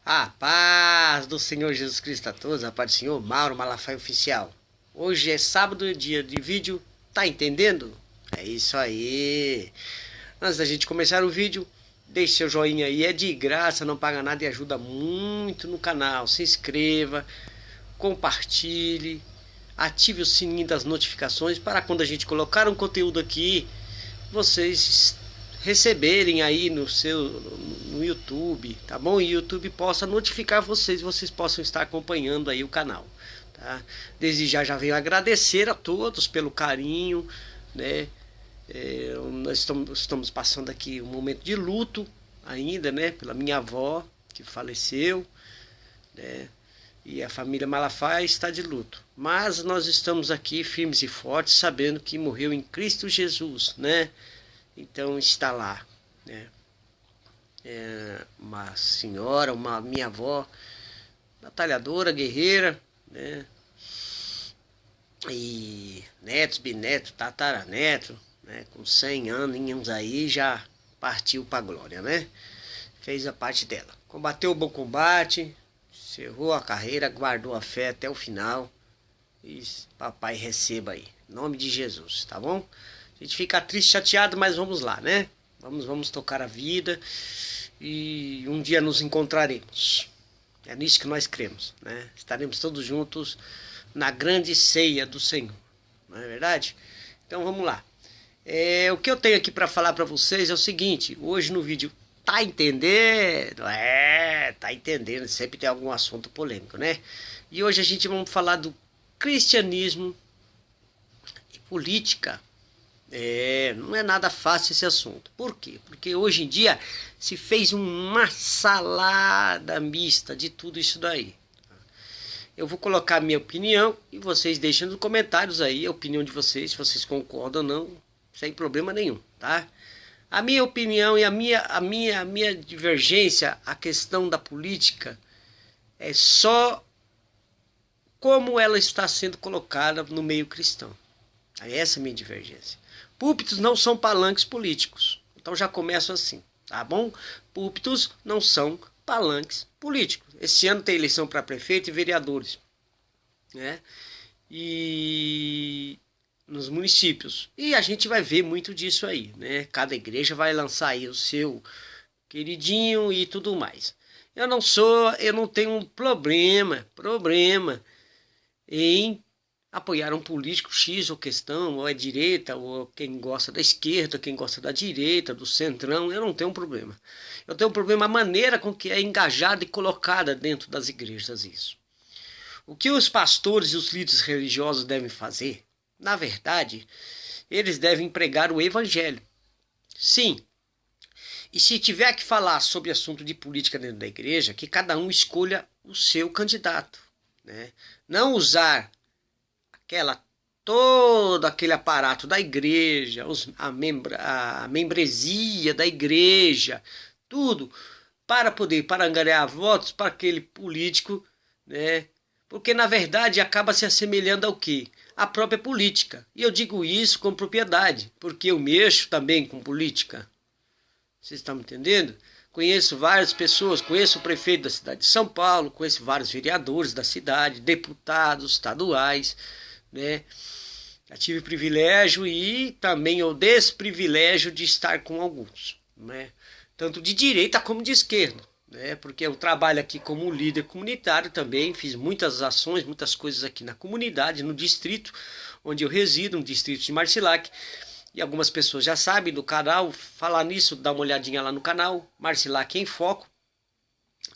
A paz do Senhor Jesus Cristo a todos, a paz do Senhor Mauro Malafaia Oficial. Hoje é sábado, dia de vídeo, tá entendendo? É isso aí. Antes da gente começar o vídeo, deixe seu joinha aí, é de graça, não paga nada e ajuda muito no canal. Se inscreva, compartilhe, ative o sininho das notificações para quando a gente colocar um conteúdo aqui, vocês receberem aí no YouTube, tá bom? E o YouTube possa notificar vocês possam estar acompanhando aí o canal, tá? Desde já venho agradecer a todos pelo carinho, né? Nós estamos passando aqui um momento de luto ainda, né? Pela minha avó que faleceu, né? E a família Malafaia está de luto. Mas nós estamos aqui firmes e fortes, sabendo que morreu em Cristo Jesus, né? Então está lá, né? Uma senhora, uma minha avó, batalhadora, guerreira, né? E netos, bisnetos, tataraneto, né? Com 100 anos aí já partiu para a glória, né? Fez a parte dela. Combateu o bom combate, encerrou a carreira, guardou a fé até o final. E papai receba aí, em nome de Jesus, tá bom? A gente fica triste, chateado, mas vamos lá, né? Vamos tocar a vida e um dia nos encontraremos. É nisso que nós cremos, né? Estaremos todos juntos na grande ceia do Senhor, não é verdade? Então vamos lá. O que eu tenho aqui para falar para vocês é o seguinte: hoje no vídeo, tá entendendo? Tá entendendo, sempre tem algum assunto polêmico, né? E hoje a gente vamos falar do cristianismo e política. Não é nada fácil esse assunto. Por quê? Porque hoje em dia se fez uma salada mista de tudo isso daí. Eu vou colocar a minha opinião e vocês deixem nos comentários aí a opinião de vocês, se vocês concordam ou não, sem problema nenhum, tá? A minha opinião e a minha divergência, a questão da política, é só como ela está sendo colocada no meio cristão. Essa é a minha divergência. Púlpitos não são palanques políticos. Então já começo assim, tá bom? Púlpitos não são palanques políticos. Esse ano tem eleição para prefeito e vereadores, né? E nos municípios. E a gente vai ver muito disso aí, né? Cada igreja vai lançar aí o seu queridinho e tudo mais. Eu não tenho um problema em apoiar um político X ou questão, ou é direita, ou quem gosta da esquerda, quem gosta da direita, do centrão, eu não tenho um problema. Eu tenho um problema a maneira com que é engajada e colocada dentro das igrejas isso. O que os pastores e os líderes religiosos devem fazer, na verdade, eles devem pregar o evangelho. Sim. E se tiver que falar sobre assunto de política dentro da igreja, que cada um escolha o seu candidato, né? Não usar todo aquele aparato da igreja, a membresia da igreja, tudo, para angariar votos para aquele político, né? Porque na verdade acaba se assemelhando ao quê? A própria política. E eu digo isso com propriedade, porque eu mexo também com política. Vocês estão me entendendo? Conheço várias pessoas, conheço o prefeito da cidade de São Paulo, conheço vários vereadores da cidade, deputados estaduais, né? Já tive o privilégio e também o desprivilégio de estar com alguns, né? Tanto de direita como de esquerda, né? Porque eu trabalho aqui como líder comunitário também, fiz muitas ações, muitas coisas aqui na comunidade, no distrito onde eu resido, no distrito de Marcilac. E algumas pessoas já sabem do canal. Falar nisso, dá uma olhadinha lá no canal Marcilac em Foco,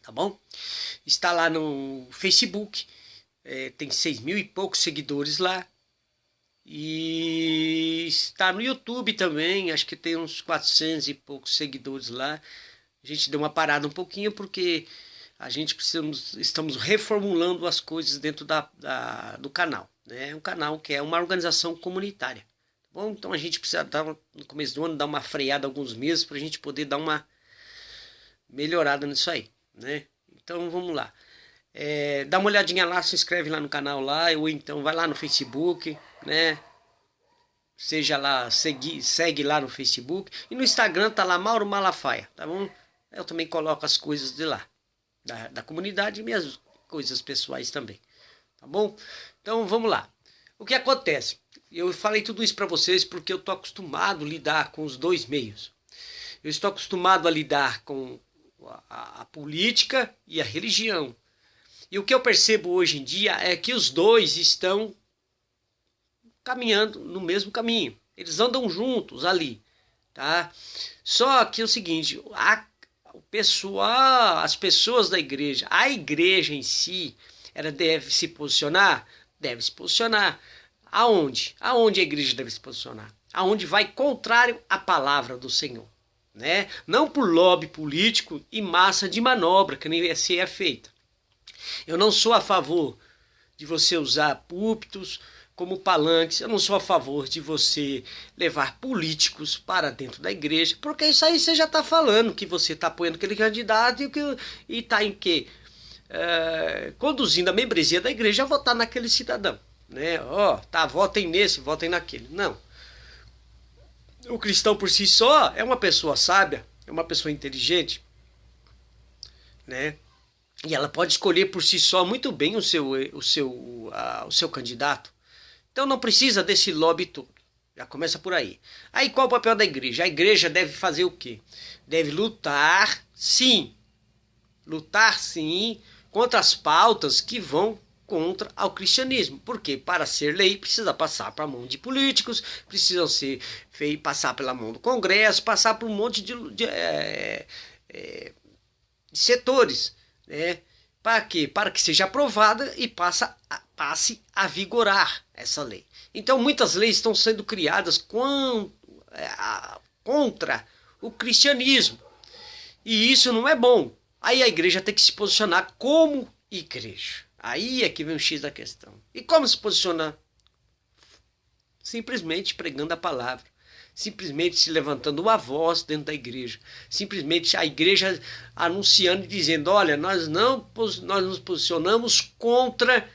tá bom? Está lá no Facebook, tem 6.000 e poucos seguidores lá. E está no YouTube também, acho que tem uns 400 e poucos seguidores lá. A gente deu uma parada um pouquinho porque a gente estamos reformulando as coisas dentro do canal, né? Um canal que é uma organização comunitária. Bom, então a gente precisa no começo do ano dar uma freada alguns meses para a gente poder dar uma melhorada nisso aí, né? Então vamos lá. Dá uma olhadinha lá, se inscreve lá no canal lá, ou então vai lá no Facebook, né? Seja lá, segue lá no Facebook. E no Instagram tá lá Mauro Malafaia, tá bom? Eu também coloco as coisas de lá, da comunidade e minhas coisas pessoais também. Tá bom? Então vamos lá. O que acontece? Eu falei tudo isso para vocês porque eu estou acostumado a lidar com os dois meios. Eu estou acostumado a lidar com a política e a religião. E o que eu percebo hoje em dia é que os dois estão caminhando no mesmo caminho. Eles andam juntos ali, tá? Só que é o seguinte, o pessoal, as pessoas da igreja, a igreja em si, ela deve se posicionar? Deve se posicionar. Aonde? Aonde a igreja deve se posicionar? Aonde vai contrário à palavra do Senhor, né? Não por lobby político e massa de manobra, que nem assim é feita. Eu não sou a favor de você usar púlpitos como palanques, eu não sou a favor de você levar políticos para dentro da igreja, porque isso aí você já está falando que você está apoiando aquele candidato e está em quê? Conduzindo a membresia da igreja a votar naquele cidadão, né? Votem nesse, votem naquele. Não. O cristão por si só é uma pessoa sábia, é uma pessoa inteligente, né? E ela pode escolher por si só muito bem o seu candidato. Então não precisa desse lobby todo. Já começa por aí. Aí qual o papel da igreja? A igreja deve fazer o quê? Deve lutar, sim, contra as pautas que vão contra ao cristianismo. Porque para ser lei precisa passar para a mão de políticos, precisam passar pela mão do Congresso, passar por um monte de setores, né? Para quê? Para que seja aprovada e passe a vigorar essa lei. Então muitas leis estão sendo criadas contra o cristianismo. E isso não é bom. Aí a igreja tem que se posicionar como igreja. Aí é que vem o X da questão. E como se posicionar? Simplesmente pregando a palavra. Simplesmente se levantando uma voz dentro da igreja. Simplesmente a igreja anunciando e dizendo, olha, nós nos posicionamos contra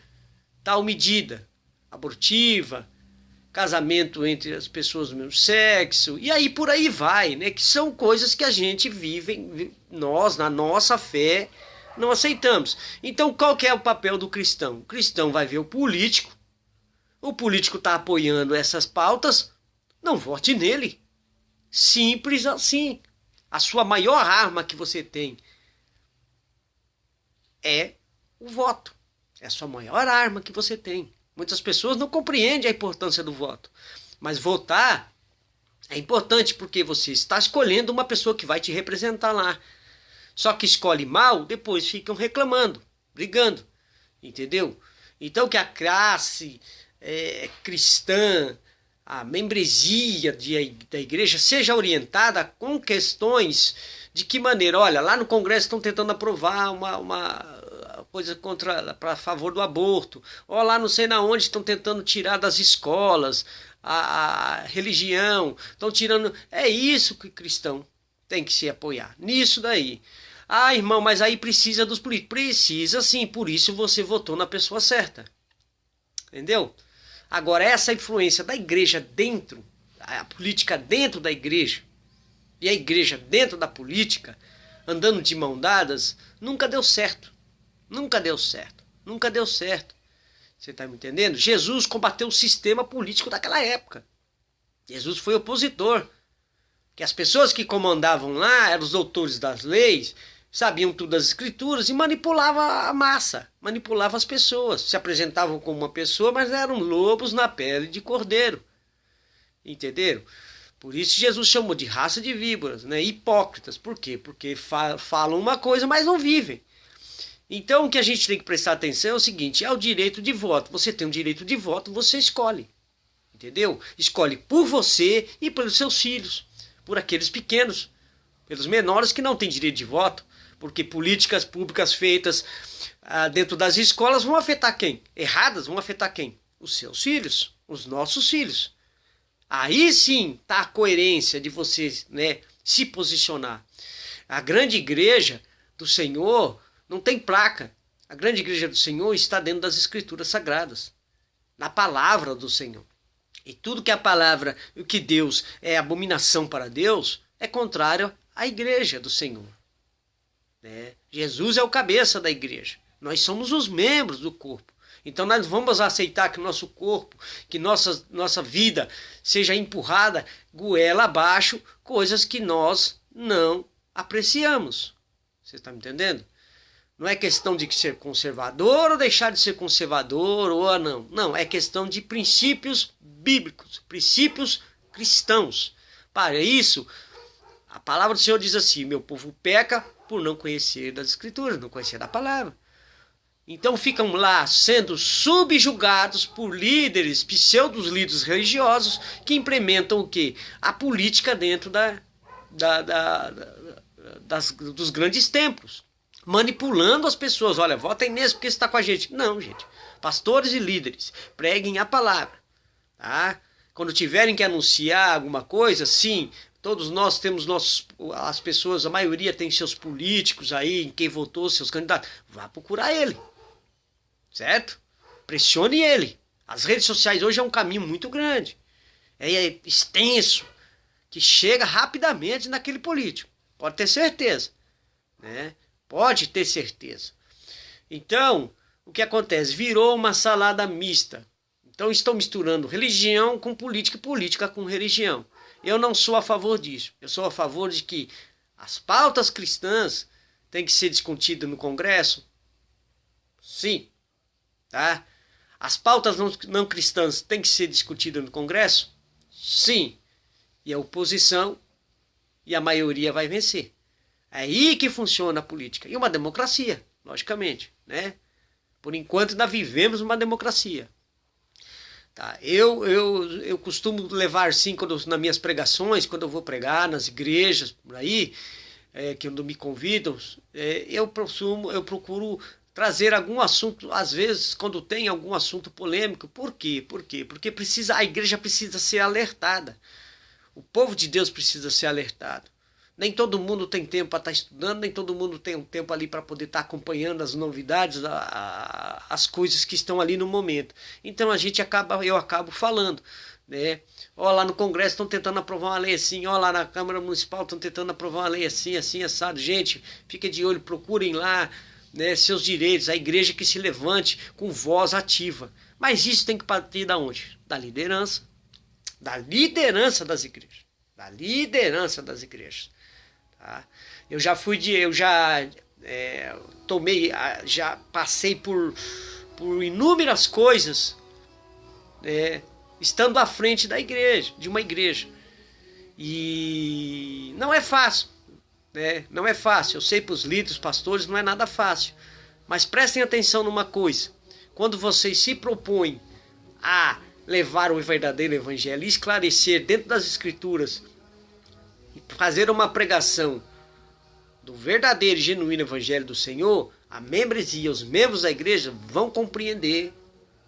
tal medida abortiva, casamento entre as pessoas do mesmo sexo, e aí por aí vai, né? Que são coisas que a gente vive, nós, na nossa fé, não aceitamos. Então qual que é o papel do cristão? O cristão vai ver o político está apoiando essas pautas, não vote nele. Simples assim. A sua maior arma que você tem é o voto. É a sua maior arma que você tem. Muitas pessoas não compreendem a importância do voto. Mas votar é importante porque você está escolhendo uma pessoa que vai te representar lá. Só que escolhe mal, depois ficam reclamando, brigando. Entendeu? Então que a classe cristã, a membresia da igreja seja orientada com questões de que maneira, olha, lá no Congresso estão tentando aprovar uma coisa a favor do aborto, ou lá não sei na onde estão tentando tirar das escolas a religião, estão tirando, é isso que o cristão tem que se apoiar, nisso daí. Ah, irmão, mas aí precisa dos políticos. Precisa sim, por isso você votou na pessoa certa. Entendeu? Agora, essa influência da igreja dentro, a política dentro da igreja, e a igreja dentro da política, andando de mão dadas, nunca deu certo. Nunca deu certo. Nunca deu certo. Você está me entendendo? Jesus combateu o sistema político daquela época. Jesus foi opositor. Que as pessoas que comandavam lá eram os doutores das leis, sabiam tudo das escrituras e manipulavam a massa, manipulavam as pessoas. Se apresentavam como uma pessoa, mas eram lobos na pele de cordeiro. Entenderam? Por isso Jesus chamou de raça de víboras, né? Hipócritas. Por quê? Porque falam uma coisa, mas não vivem. Então o que a gente tem que prestar atenção é o seguinte, é o direito de voto. Você tem um direito de voto, você escolhe. Entendeu? Escolhe por você e pelos seus filhos. Por aqueles pequenos, pelos menores que não têm direito de voto. Porque políticas públicas feitas dentro das escolas vão afetar quem? Erradas vão afetar quem? Os seus filhos, os nossos filhos. Aí sim está a coerência de você, né, se posicionar. A grande igreja do Senhor não tem placa. A grande igreja do Senhor está dentro das escrituras sagradas. Na palavra do Senhor. E tudo que a palavra, o que Deus é abominação para Deus, é contrário à igreja do Senhor. né? Jesus é o cabeça da igreja. Nós somos os membros do corpo. Então nós vamos aceitar que o nosso corpo, que nossa vida seja empurrada goela abaixo, coisas que nós não apreciamos. Você está me entendendo? Não é questão de ser conservador ou deixar de ser conservador ou não. Não, é questão de princípios bíblicos, princípios cristãos. Para isso, a palavra do Senhor diz assim: meu povo peca por não conhecer das Escrituras, não conhecer da palavra. Então ficam lá sendo subjugados por líderes, pseudos líderes religiosos, que implementam o quê? A política dentro dos grandes templos, manipulando as pessoas. Olha, votem nesse porque você está com a gente. Não, gente. Pastores e líderes, preguem a palavra. Tá? Quando tiverem que anunciar alguma coisa, sim, todos nós temos as pessoas, a maioria tem seus políticos aí, em quem votou, seus candidatos. Vá procurar ele. Certo? Pressione ele. As redes sociais hoje é um caminho muito grande. É extenso, que chega rapidamente naquele político. Pode ter certeza. Né? Pode ter certeza. Então, o que acontece? Virou uma salada mista. Então estão misturando religião com política e política com religião. Eu não sou a favor disso. Eu sou a favor de que as pautas cristãs têm que ser discutidas no Congresso. Sim. Tá? As pautas não cristãs têm que ser discutidas no Congresso? Sim. E a oposição e a maioria vai vencer. É aí que funciona a política. E uma democracia, logicamente. Né? Por enquanto ainda vivemos uma democracia. Tá? Eu costumo levar, sim, nas minhas pregações, quando eu vou pregar nas igrejas, por aí, que quando me convidam, eu procuro trazer algum assunto, às vezes, quando tem algum assunto polêmico. Por quê? Porque a igreja precisa ser alertada. O povo de Deus precisa ser alertado. Nem todo mundo tem tempo para estar estudando, nem todo mundo tem um tempo ali para poder estar acompanhando as novidades, as coisas que estão ali no momento. Então eu acabo falando. Né? Ó, lá no Congresso estão tentando aprovar uma lei assim, ó, lá na Câmara Municipal estão tentando aprovar uma lei assim, assim, assado. Gente, fiquem de olho, procurem lá, né, seus direitos, a igreja que se levante com voz ativa. Mas isso tem que partir da onde? Da liderança das igrejas. Da liderança das igrejas. Tá? Eu já passei por inúmeras coisas, estando à frente da igreja, de uma igreja. E não é fácil. Não é fácil, eu sei, para os líderes, pastores, não é nada fácil, mas prestem atenção numa coisa: quando vocês se propõem a levar o verdadeiro evangelho, esclarecer dentro das escrituras, fazer uma pregação do verdadeiro e genuíno evangelho do Senhor, a membresia, os membros da igreja vão compreender,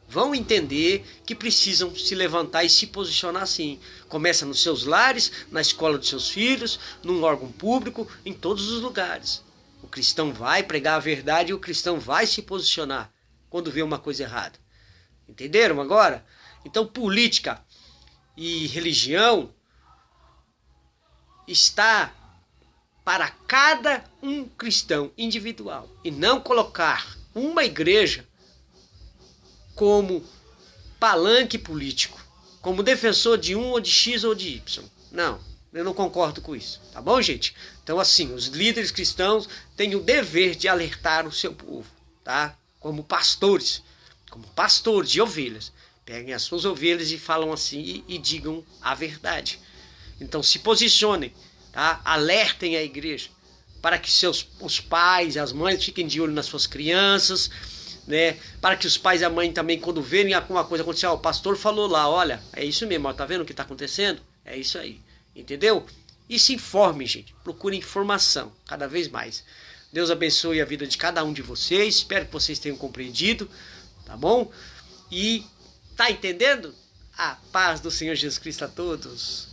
vão entender que precisam se levantar e se posicionar assim. Começa nos seus lares, na escola dos seus filhos, num órgão público, em todos os lugares. O cristão vai pregar a verdade e o cristão vai se posicionar quando vê uma coisa errada. Entenderam agora? Então, política e religião está para cada um cristão individual. E não colocar uma igreja como palanque político, como defensor de um ou de X ou de Y. Não, eu não concordo com isso. Tá bom, gente? Então, assim, os líderes cristãos têm o dever de alertar o seu povo, tá? Como pastores de ovelhas. Peguem as suas ovelhas e falam assim e digam a verdade. Então, se posicionem, tá? Alertem a igreja para que os pais e as mães fiquem de olho nas suas crianças, né? Para que os pais e a mãe também, quando verem alguma coisa acontecer, o pastor falou lá, olha, é isso mesmo, ó, tá vendo o que está acontecendo? É isso aí, entendeu? E se informe, gente, procure informação cada vez mais. Deus abençoe a vida de cada um de vocês, espero que vocês tenham compreendido, tá bom? E tá entendendo? A paz do Senhor Jesus Cristo a todos.